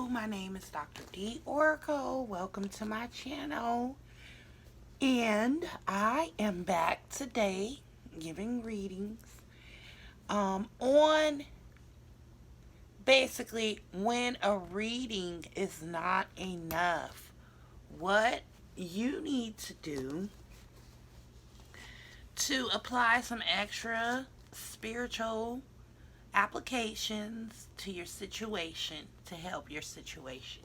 my name is Dr. D Oracle. Welcome to my channel. And I am back today giving readings on basically when a reading is not enough. What you need to do to apply some extra spiritual applications to your situation to help your situation.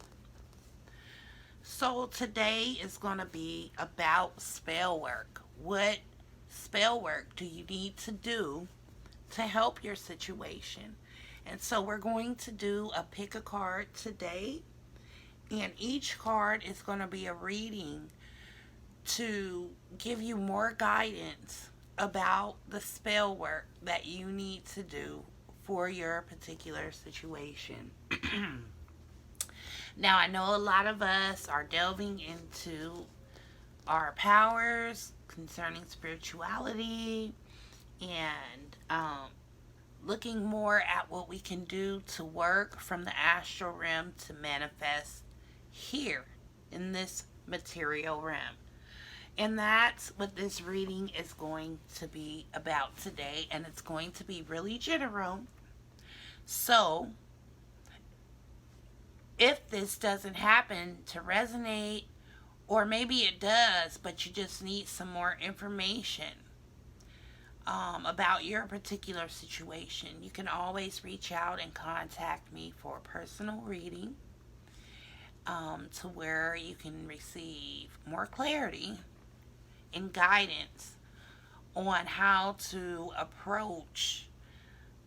So today is going to be about spell work. What spell work do you need to do to help your situation? And so we're going to do a pick a card today, and each card is going to be a reading to give you more guidance about the spell work that you need to do for your particular situation. Now, I know a lot of us are delving into our powers concerning spirituality and looking more at what we can do to work from the astral realm to manifest here in this material realm. And that's what this reading is going to be about today. And it's going to be really general. So, if this doesn't happen to resonate, or maybe it does, but you just need some more information about your particular situation, you can always reach out and contact me for a personal reading to where you can receive more clarity and guidance on how to approach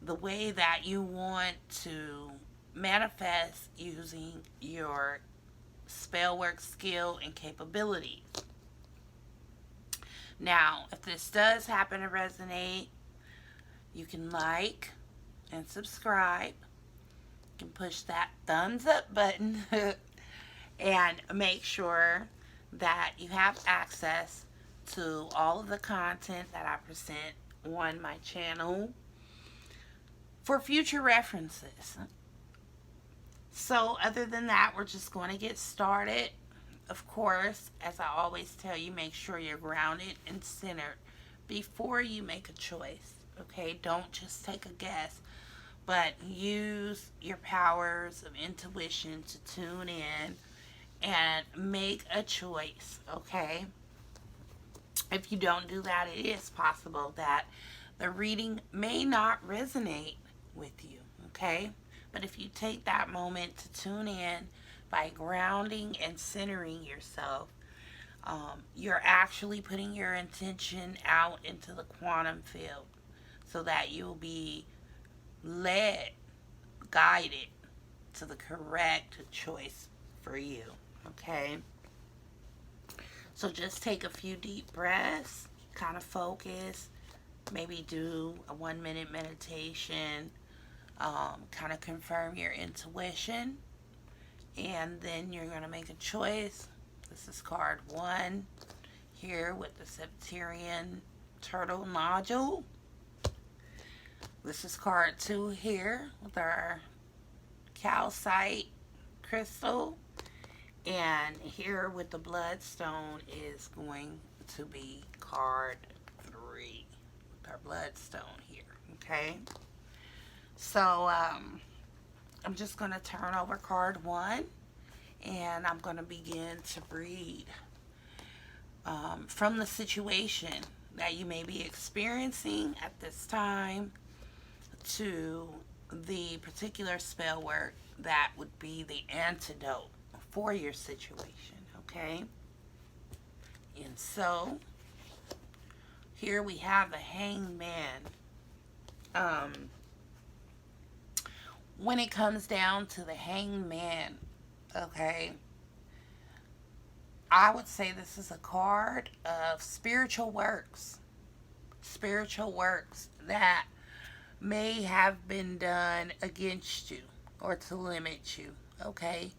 the way that you want to manifest using your spell work skill and capabilities. Now, if this does happen to resonate, you can like and subscribe. You can push that thumbs up button and make sure that you have access to all of the content that I present on my channel for future references. So other than that, we're just going to get started. Of course, as I always tell you, make sure you're grounded and centered before you make a choice. Okay, don't just take a guess, but use your powers of intuition to tune in and make a choice. Okay, if you don't do that, it is possible that the reading may not resonate with you. Okay, but if you take that moment to tune in by grounding and centering yourself, you're actually putting your intention out into the quantum field so that you'll be led, guided to the correct choice for you. Okay? So just take a few deep breaths, kind of focus, maybe do a 1-minute meditation, kind of confirm your intuition, and then you're going to make a choice. This is card 1 here with the Septarian turtle nodule. This is card 2 here with our calcite crystal. And here with the bloodstone is going to be card 3 with our bloodstone here. Okay? So, I'm just going to turn over card 1 and I'm going to begin to read from the situation that you may be experiencing at this time to the particular spell work that would be the antidote for your situation. Okay? And so, here we have the Hanged Man. When it comes down to the Hanged Man, okay, I would say this is a card of spiritual works that may have been done against you or to limit you, okay,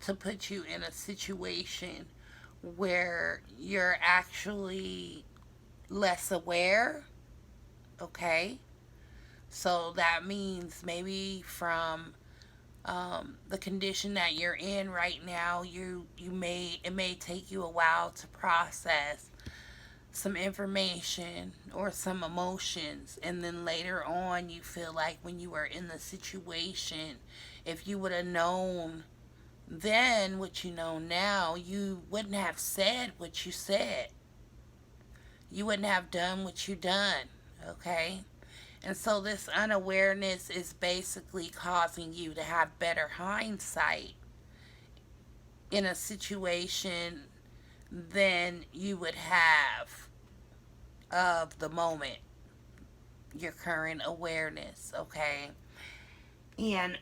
to put you in a situation where you're actually less aware, okay. So that means maybe from the condition that you're in right now, it may take you a while to process some information or some emotions, and then later on you feel like when you were in the situation, if you would have known then what you know now, you wouldn't have said what you said. You wouldn't have done what you done. Okay? And so this unawareness is basically causing you to have better hindsight in a situation than you would have of the moment, your current awareness, okay? And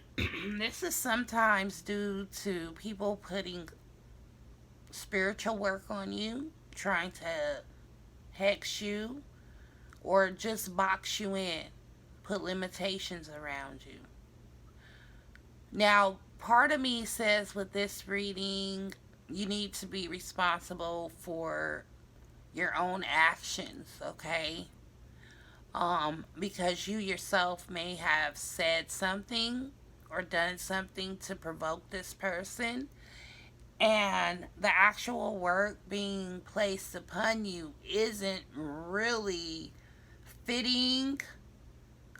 this is sometimes due to people putting spiritual work on you, trying to hex you, or just box you in, put limitations around you. Now, part of me says with this reading, you need to be responsible for your own actions, okay? Because you yourself may have said something or done something to provoke this person, and the actual work being placed upon you isn't really fitting,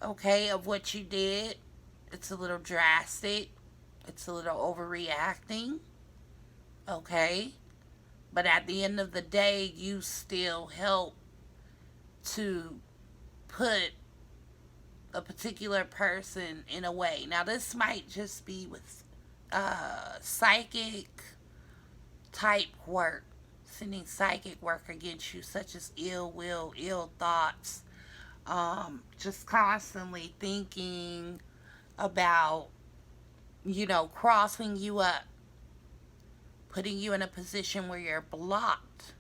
okay, of what you did. It's a little drastic, it's a little overreacting, okay? But at the end of the day, you still help to put a particular person in a way. Now, this might just be with psychic type work, sending psychic work against you, such as ill will, ill thoughts, just constantly thinking about, crossing you up, putting you in a position where you're blocked,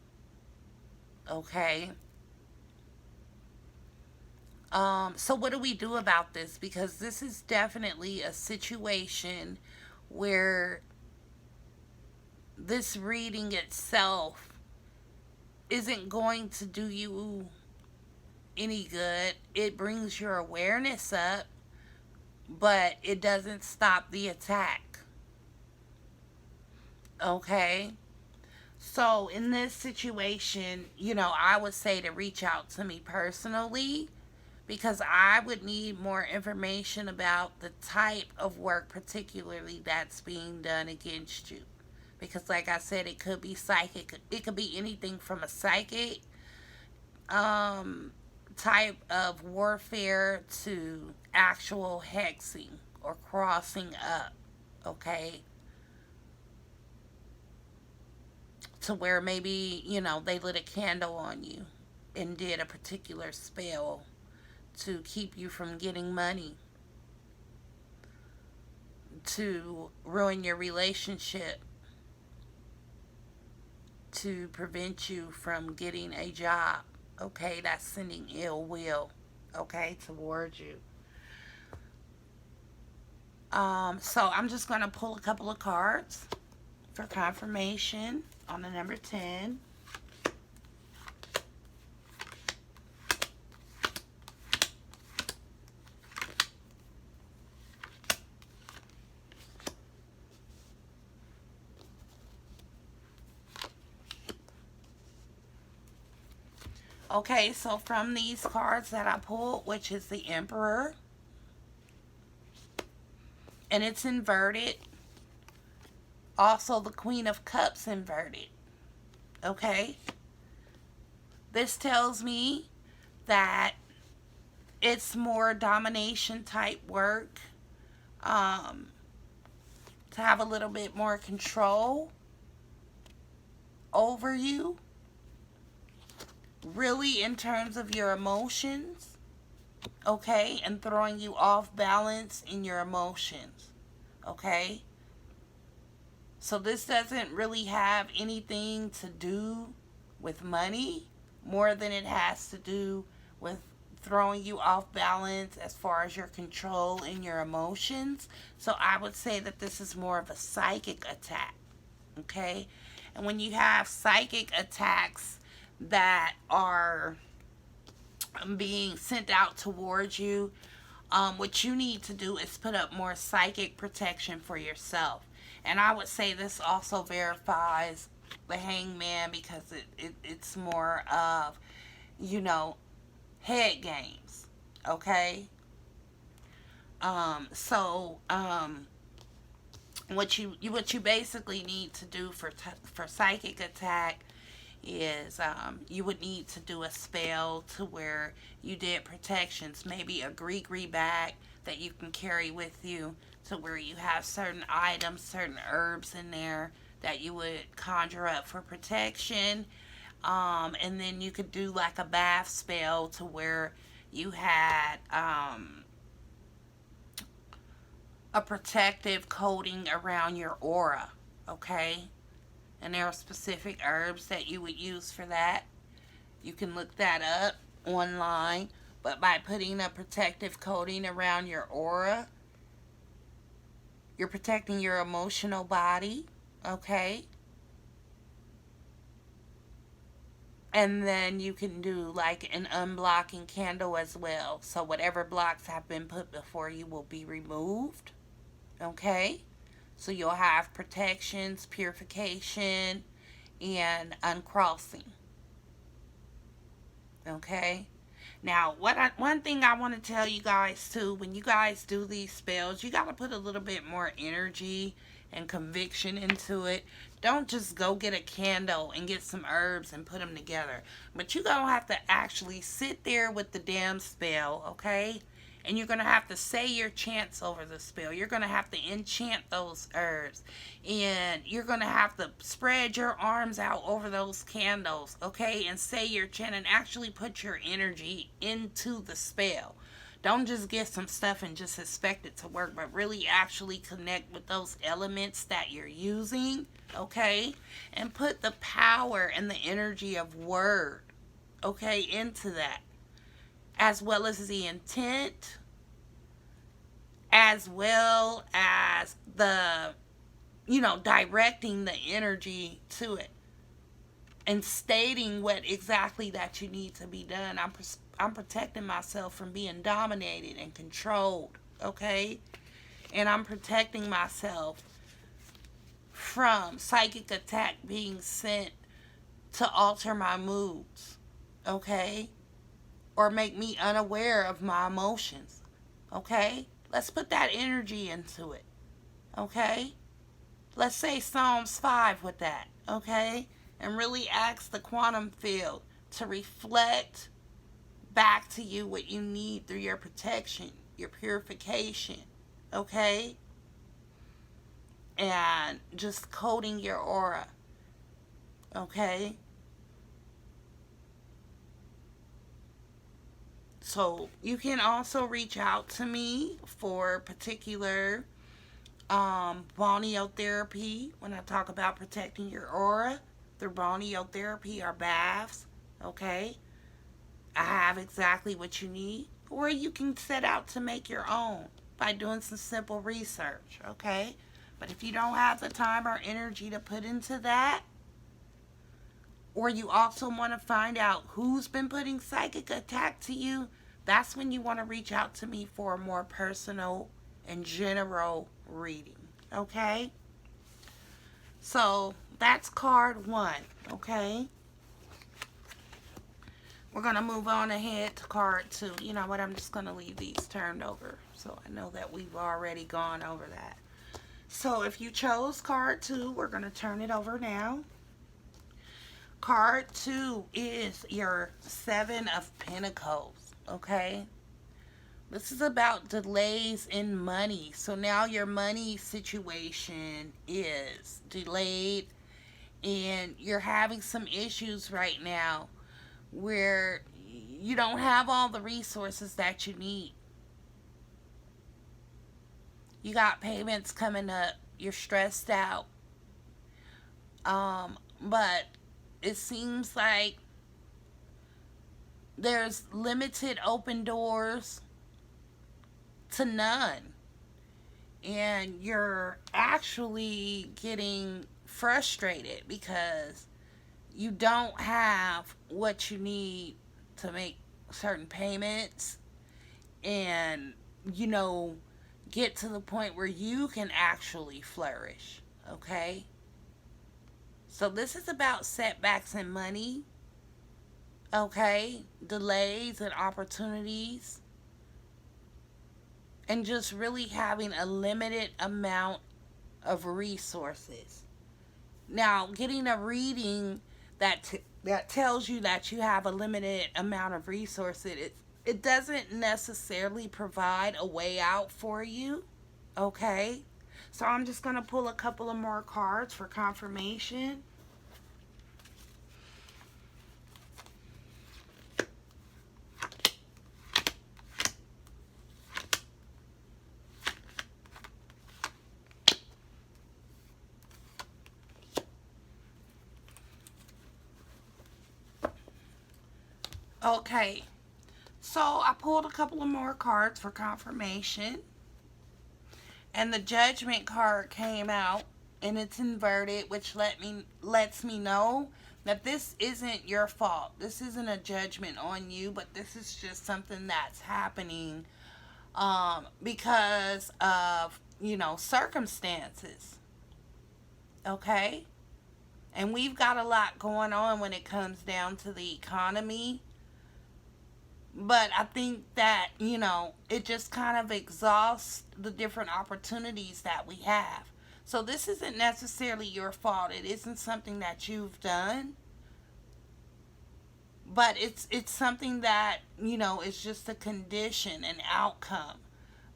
okay? So what do we do about this? Because this is definitely a situation where this reading itself isn't going to do you any good. It brings your awareness up, but it doesn't stop the attack. Okay? So in this situation, I would say to reach out to me personally, because I would need more information about the type of work particularly that's being done against you. Because like I said, it could be psychic. It could be anything from a psychic type of warfare to actual hexing or crossing up, okay? To where maybe, they lit a candle on you and did a particular spell to keep you from getting money, to ruin your relationship, to prevent you from getting a job, okay? That's sending ill will, okay, towards you. So I'm just going to pull a couple of cards for confirmation on the number 10. Okay, so from these cards that I pulled, which is the Emperor, and it's inverted. Also, the Queen of Cups inverted. Okay? This tells me that it's more domination type work. To have a little bit more control over you. Really, in terms of your emotions. Okay? And throwing you off balance in your emotions. Okay? So this doesn't really have anything to do with money more than it has to do with throwing you off balance as far as your control and your emotions. So I would say that this is more of a psychic attack. Okay? And when you have psychic attacks that are being sent out towards you, What you need to do is put up more psychic protection for yourself. And I would say this also verifies the hangman, because it's more of, you know, head games. Okay? So what you basically need to do for psychic attack is, you would need to do a spell to where you did protections, maybe a gree bag that you can carry with you, to where you have certain items, certain herbs in there that you would conjure up for protection. And then you could do like a bath spell to where you had a protective coating around your aura. Okay? And there are specific herbs that you would use for that. You can look that up online. But by putting a protective coating around your aura, you're protecting your emotional body. Okay? And then you can do like an unblocking candle as well. So whatever blocks have been put before you will be removed. Okay? So you'll have protections, purification, and uncrossing. Okay? Now, one thing I want to tell you guys too, when you guys do these spells, you got to put a little bit more energy and conviction into it. Don't just go get a candle and get some herbs and put them together. But you're going to have to actually sit there with the damn spell, okay? And you're going to have to say your chants over the spell. You're going to have to enchant those herbs. And you're going to have to spread your arms out over those candles, okay? And say your chant and actually put your energy into the spell. Don't just get some stuff and just expect it to work, but really actually connect with those elements that you're using, okay? And put the power and the energy of word, okay, into that. As well as the intent, as well as the, directing the energy to it. And stating what exactly that you need to be done. I'm protecting myself from being dominated and controlled, okay? And I'm protecting myself from psychic attack being sent to alter my moods, okay? Or make me unaware of my emotions, okay? Let's put that energy into it, okay? Let's say Psalms 5 with that, okay? And really ask the quantum field to reflect back to you what you need through your protection, your purification, okay? And just coating your aura, okay? So you can also reach out to me for particular balneotherapy when I talk about protecting your aura through balneotherapy or baths, okay? I have exactly what you need. Or you can set out to make your own by doing some simple research, okay? But if you don't have the time or energy to put into that, or you also want to find out who's been putting psychic attack to you, that's when you want to reach out to me for a more personal and general reading, okay? So that's card 1, okay? We're going to move on ahead to card 2. You know what? I'm just going to leave these turned over so I know that we've already gone over that. So if you chose card 2, we're going to turn it over now. Card 2 is your 7 of Pentacles, okay? This is about delays in money. So now your money situation is delayed and you're having some issues right now where you don't have all the resources that you need. You got payments coming up. You're stressed out. But it seems like there's limited open doors to none. And you're actually getting frustrated because you don't have what you need to make certain payments. And you know, get to the point where you can actually flourish. Okay? So this is about setbacks and money. Okay? Delays and opportunities. And just really having a limited amount of resources. Now, getting a reading that tells you that you have a limited amount of resources, it doesn't necessarily provide a way out for you. Okay? So I'm just going to pull a couple of more cards for confirmation. Okay, so I pulled a couple of more cards for confirmation. And the judgment card came out and it's inverted, which lets me know that this isn't your fault. This isn't a judgment on you, but this is just something that's happening because of, circumstances. Okay? And we've got a lot going on when it comes down to the economy. But I think that, it just kind of exhausts the different opportunities that we have. So this isn't necessarily your fault. It isn't something that you've done. But it's something that, is just a condition, an outcome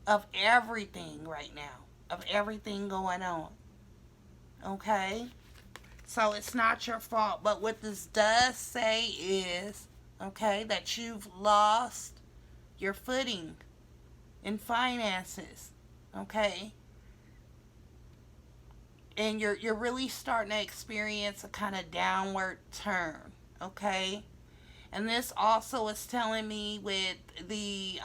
of everything right now, of everything going on. Okay? So it's not your fault. But what this does say is, okay, that you've lost your footing in finances. Okay? And you're really starting to experience a kind of downward turn. Okay? And this also is telling me with the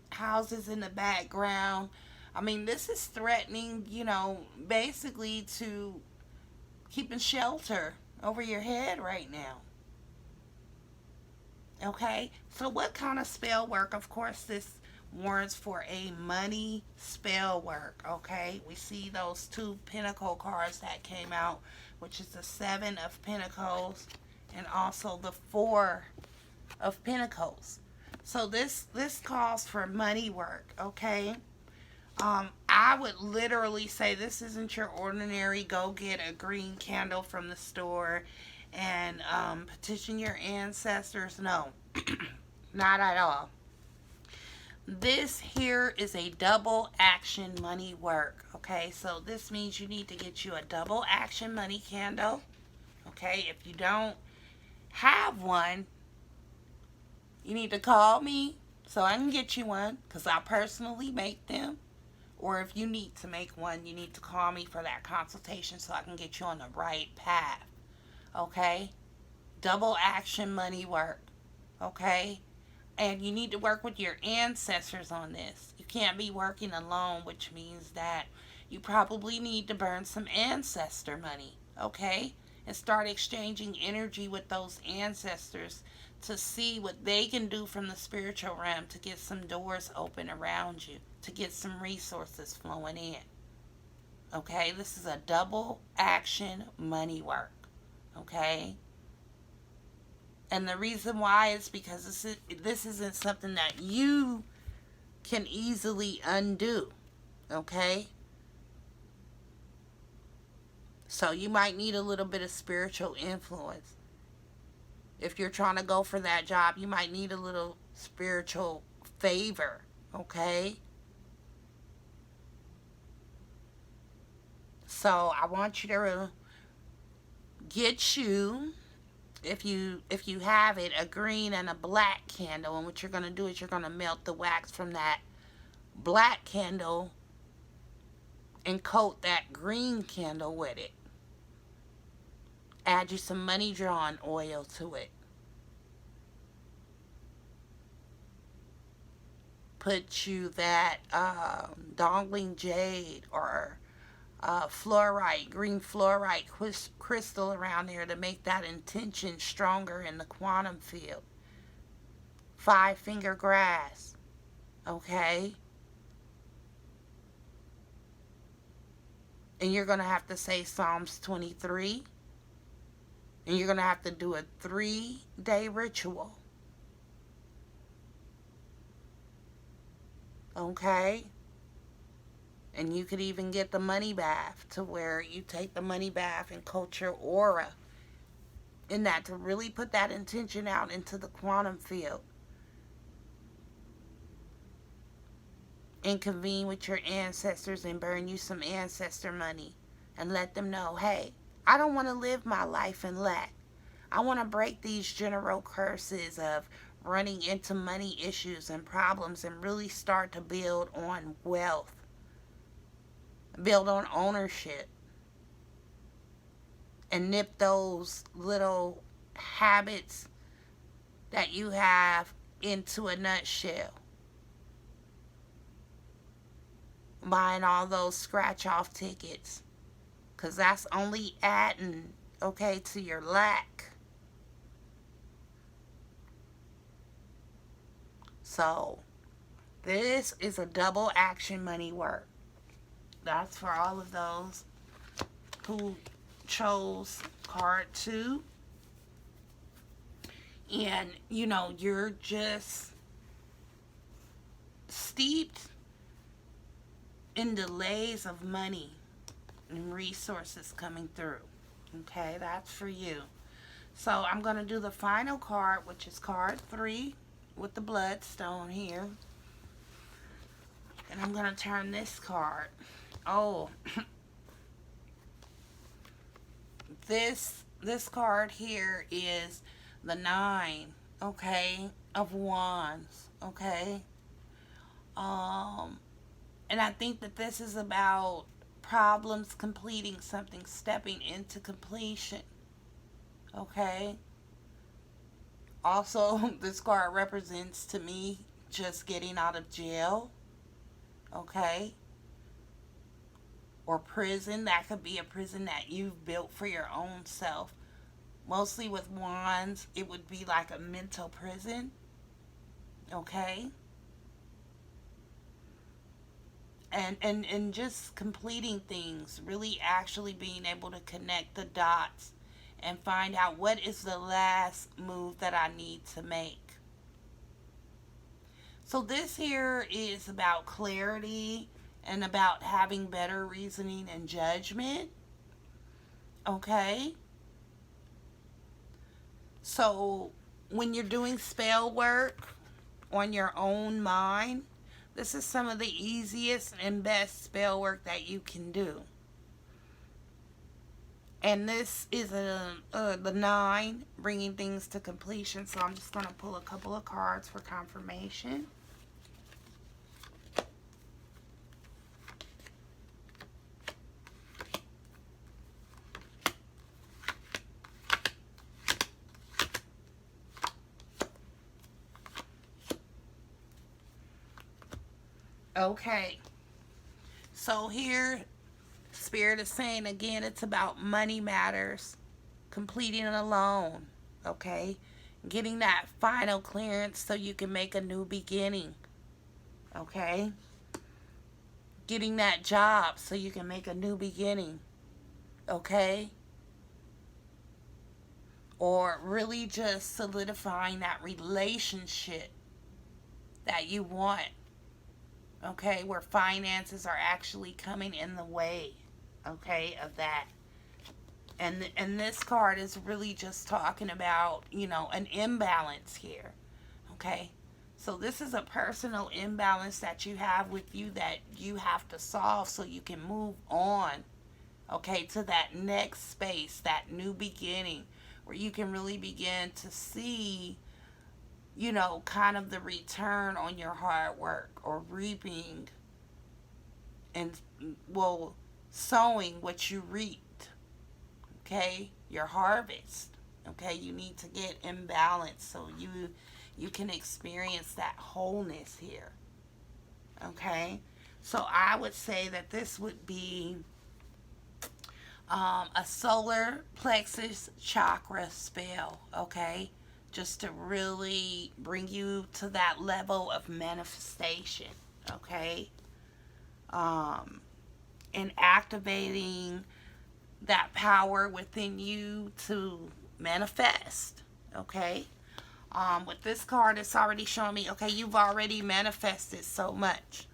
houses in the background. I mean, this is threatening, basically to keeping shelter over your head right now. Okay? So, what kind of spell work? Of course, this warrants for a money spell work. Okay? We see those two pentacle cards that came out, which is the Seven of Pentacles and also the Four of Pentacles. So this calls for money work, okay? I would literally say this isn't your ordinary go get a green candle from the store and petition your ancestors. No, not at all. This here is a double action money work, okay? So this means you need to get you a double action money candle, okay? If you don't have one, you need to call me so I can get you one because I personally make them. Or if you need to make one, you need to call me for that consultation so I can get you on the right path. Okay? Double action money work. Okay? And you need to work with your ancestors on this. You can't be working alone, which means that you probably need to burn some ancestor money. Okay? And start exchanging energy with those ancestors to see what they can do from the spiritual realm to get some doors open around you, to get some resources flowing in. Okay? This is a double action money work. Okay? And the reason why is because this isn't something that you can easily undo. Okay? So you might need a little bit of spiritual influence. If you're trying to go for that job, you might need a little spiritual favor, okay? So I want you to get you, if you have it, a green and a black candle. And what you're going to do is you're going to melt the wax from that black candle and coat that green candle with it. Add you some money drawn oil to it. Put you that dangling jade or fluorite, green fluorite crystal around there to make that intention stronger in the quantum field. 5-finger grass. Okay? And you're going to have to say Psalms 23. And you're going to have to do a 3-day ritual. Okay? And you could even get the money bath, to where you take the money bath and coat your aura in that, to really put that intention out into the quantum field. And convene with your ancestors and burn you some ancestor money. And let them know, hey, I don't want to live my life in lack. I want to break these general curses of running into money issues and problems, and really start to build on wealth, build on ownership, and nip those little habits that you have into a nutshell. Buying all those scratch off tickets, because that's only adding, okay, to your lack. So this is a double action money work. That's for all of those who chose card 2. And, you're just steeped in delays of money and resources coming through. Okay, that's for you. So I'm going to do the final card, which is card 3 with the bloodstone here. And I'm going to turn this card. Oh, this card here is the 9, okay, of wands, okay. And I think that this is about problems completing something, stepping into completion, okay. Also, this card represents to me just getting out of jail, okay, or prison. That could be a prison that you've built for your own self. Mostly with wands, it would be like a mental prison, okay. And just completing things, really actually being able to connect the dots and find out what is the last move that I need to make. So this here is about clarity and about having better reasoning and judgment, okay. So when you're doing spell work on your own mind, this is some of the easiest and best spell work that you can do. And this is the 9, bringing things to completion. So I'm just going to pull a couple of cards for confirmation. Okay. So here, Spirit is saying again, it's about money matters, completing a loan, okay? Getting that final clearance so you can make a new beginning, okay? Getting that job so you can make a new beginning, okay? Or really just solidifying that relationship that you want, okay? Where finances are actually coming in the way, okay, of that. And this card is really just talking about, an imbalance here, okay? So this is a personal imbalance that you have with you that you have to solve so you can move on, okay, to that next space, that new beginning, where you can really begin to see, kind of the return on your hard work, or reaping and, sowing what you reaped, okay, your harvest, okay. You need to get in balance so you can experience that wholeness here, okay. So I would say that this would be a solar plexus chakra spell, okay, just to really bring you to that level of manifestation, okay. and activating that power within you to manifest. Okay. With this card, it's already showing me, okay, you've already manifested so much.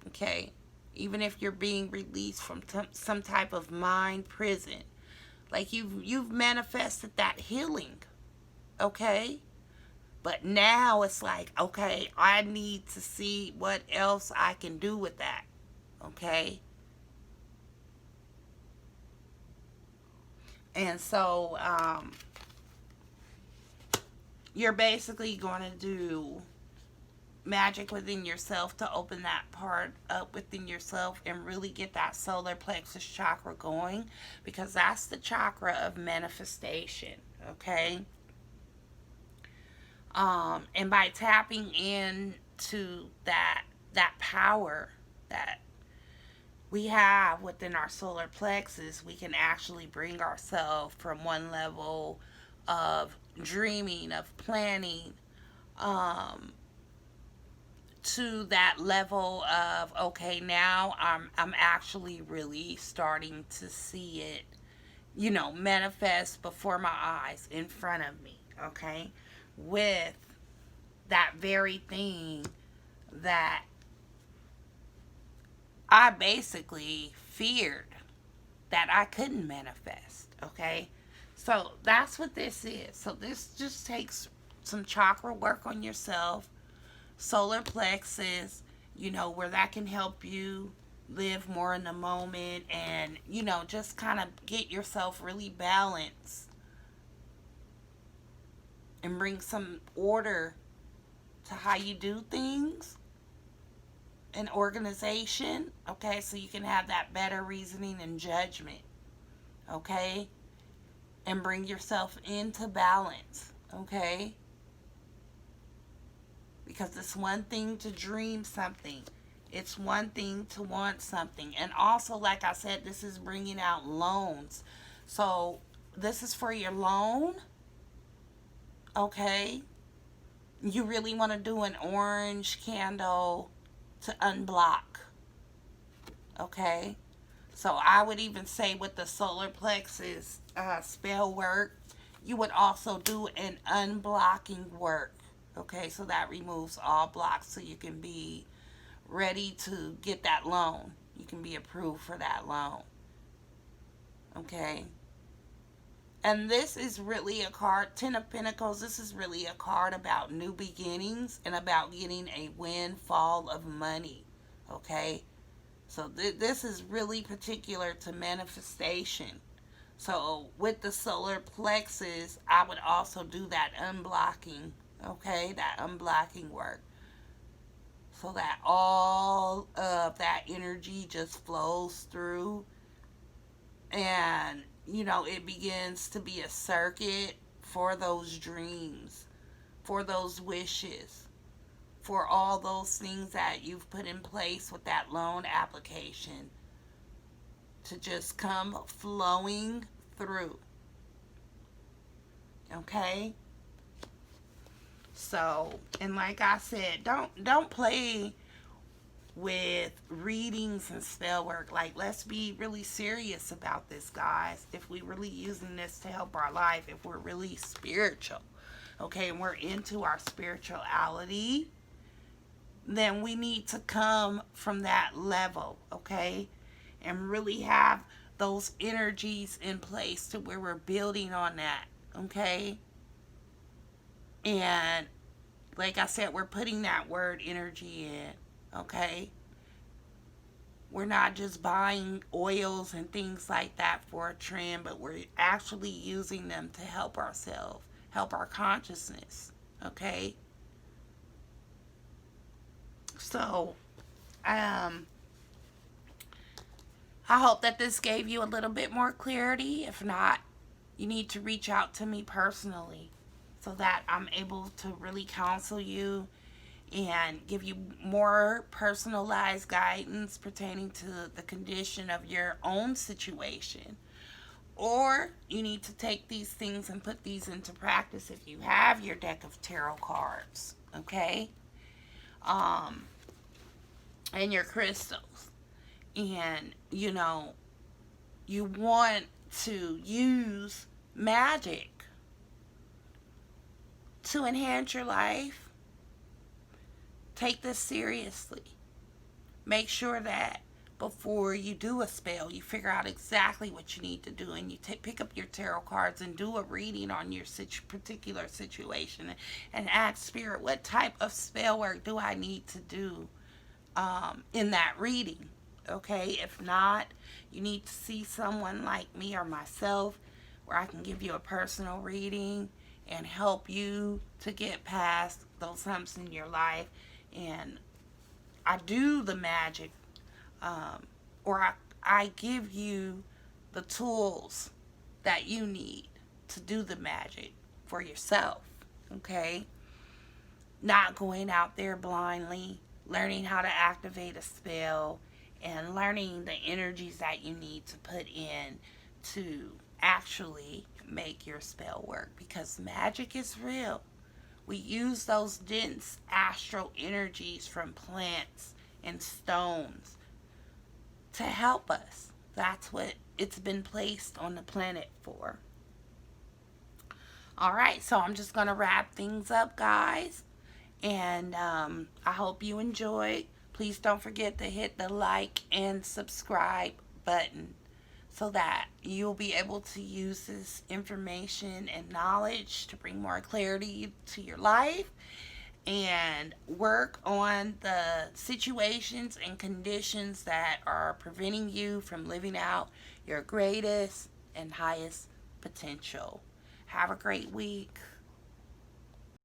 Okay. Even if you're being released from some type of mind prison, like you've manifested that healing. Okay. But now it's like, okay, I need to see what else I can do with that. Okay. And so you're basically going to do magic within yourself to open that part up within yourself and really get that solar plexus chakra going, because that's the chakra of manifestation. Okay. And by tapping into that power that we have within our solar plexus, we can actually bring ourselves from one level of dreaming, of planning, to that level of, okay, now I'm actually really starting to see it, manifest before my eyes, in front of me. Okay. With that very thing that I basically feared that I couldn't manifest. Okay. So that's what this is. So this just takes some chakra work on yourself, solar plexus, where that can help you live more in the moment and, just kind of get yourself really balanced and bring some order to how you do things and organization. Okay, so you can have that better reasoning and judgment. Okay, and bring yourself into balance. Okay, because it's one thing to dream something, it's one thing to want something. And also, like I said, this is bringing out loans. So this is for your loan. Okay, you really want to do an orange candle to unblock. Okay, so I would even say with the solar plexus spell work, you would also do an unblocking work. Okay, so that removes all blocks so you can be ready to get that loan. You can be approved for that loan. Okay. And this is really a card, Ten of Pentacles, this is really a card about new beginnings and about getting a windfall of money. Okay. So this is really particular to manifestation. So with the solar plexus, I would also do that unblocking. Okay. That unblocking work. So that all of that energy just flows through. And it begins to be a circuit for those dreams, for those wishes, for all those things that you've put in place with that loan application to just come flowing through. Okay? So, and like I said, don't play with readings and spell work. Like, let's be really serious about this, guys. If we really using this to help our life, if we're really spiritual, okay, and we're into our spirituality, then we need to come from that level, okay, and really have those energies in place to where we're building on that. Okay. And like I said, we're putting that word energy in. Okay. We're not just buying oils and things like that for a trend, but we're actually using them to help ourselves, help our consciousness. Okay. So, I hope that this gave you a little bit more clarity. If not, you need to reach out to me personally so that I'm able to really counsel you and give you more personalized guidance pertaining to the condition of your own situation. Or you need to take these things and put these into practice if you have your deck of tarot cards, okay? And your crystals. And, you want to use magic to enhance your life, take this seriously. Make sure that before you do a spell, you figure out exactly what you need to do, and you pick up your tarot cards and do a reading on your particular situation, and ask Spirit, what type of spell work do I need to do in that reading? Okay, if not, you need to see someone like me or myself where I can give you a personal reading and help you to get past those humps in your life. And I do the magic, or I give you the tools that you need to do the magic for yourself. Okay? Not going out there blindly, learning how to activate a spell, and learning the energies that you need to put in to actually make your spell work, because magic is real. We use those dense astral energies from plants and stones to help us. That's what it's been placed on the planet for. All right, so I'm just going to wrap things up, guys. And I hope you enjoyed. Please don't forget to hit the like and subscribe button so that you'll be able to use this information and knowledge to bring more clarity to your life and work on the situations and conditions that are preventing you from living out your greatest and highest potential. Have a great week.